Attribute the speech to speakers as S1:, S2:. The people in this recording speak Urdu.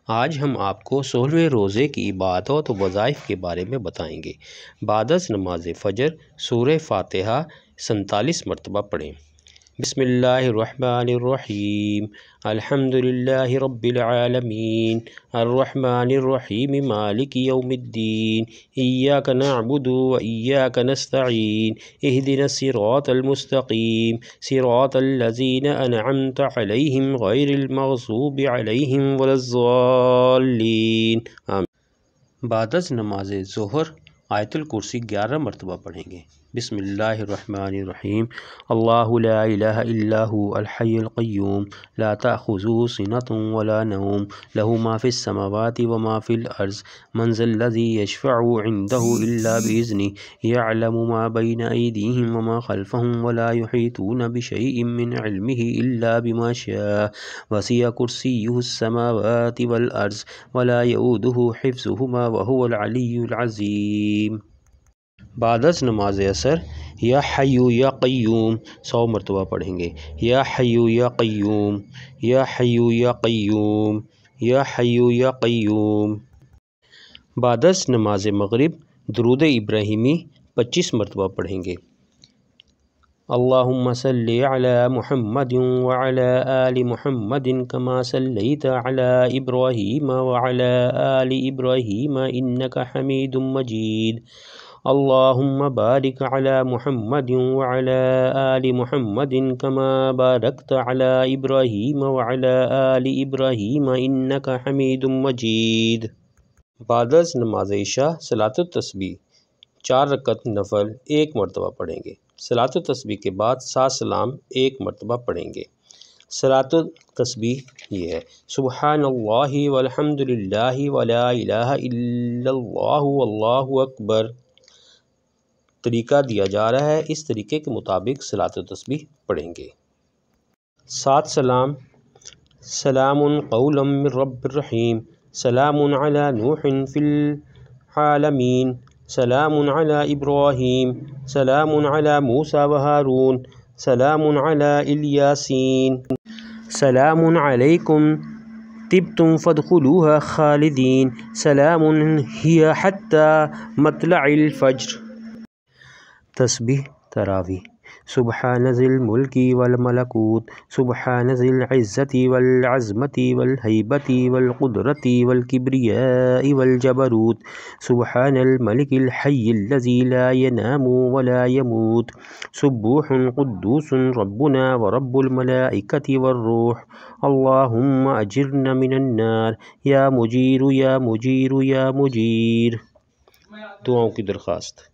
S1: آج ہم آپ کو 16ویں روزے کی عبادات و وظائف کے بارے میں بتائیں گے۔ بعد از نماز فجر سورہ فاتحہ 47 مرتبہ پڑھیں۔ بسم اللہ الرحمن الرحیم، الحمد للہ رب العالمین، الرحمن الرحیم، مالک یوم الدین، ایاک نعبد و ایاک نستعین، اہدنا الصراط المستقیم، صراط الذین انعمت علیہم غیر المغضوب علیہم ولا الضالین، آمین۔ بعد از نماز ظہر آیت الکرسی 11 مرتبہ پڑھیں گے۔ بسم اللہ الرحمن الرحیم، اللہ لا الہ الا هو الحی القیوم، لا تأخذه سنة ولا نوم، له ما في السماوات وما في الأرض، من ذا الذي يشفع عنده إلا بإذنه، يعلم ما بين أيديهم وما خلفهم، ولا يحيطون بشيء من علمه إلا بما شاء، وسع كرسيه السماوات والأرض، ولا يؤوده حفظهما وهو العلي العظيم۔ بعد از نماز عصر یا حی یا قیوم 100 مرتبہ پڑھیں گے۔ یا حی یا قیوم، یا حی یا قیوم، یا حی یا قیوم۔ بعد از نماز مغرب درود ابراہیمی 25 مرتبہ پڑھیں گے۔ اللہم صلی علی محمد وعلی آل محمد کما صلیت علی ابراہیم وعلی آل ابراہیم انک حمید مجید، اللہم بارک علی محمد وعلی آل محمد کما بارکت علی ابراہیم وعلی آل ابراہیم انک حمید مجید۔ بعد از نماز عشاء صلاۃ التسبیح 4 رکعت نفل 1 مرتبہ پڑھیں گے۔ صلاۃ التسبیح کے بعد 7 سلام 1 مرتبہ پڑھیں گے۔ صلاۃ التسبیح یہ ہے: سبحان اللہ والحمد للہ ولا الہ الا اللہ واللہ اکبر۔ طریقہ دیا جا رہا ہے، اس طریقے کے مطابق صلاۃ التسبیح پڑھیں گے۔ 7 سلام: سلام قولا من رب الرحیم، سلام علی نوح فی العالمین، سلام علی ابراہیم، سلام علی موسیٰ و ہارون، سلام علی الیاسین، سلام علیکم طبتم فادخلوها خالدین، سلام ہی حتی مطلع الفجر۔ تسبیح تراویح: سبحان ذی الملک والملکوت، سبحان ذی العزت والعظمت والہیبت والقدرت والکبریاء والجبروت، سبحان الملک الحی الذی لا ینام ولا یموت، سبوح قدوس ربنا ورب الملائکۃ والروح، اللہم اجرنا من النار یا مجیر یا مجیر یا مجیر۔ دعاؤں کی درخواست۔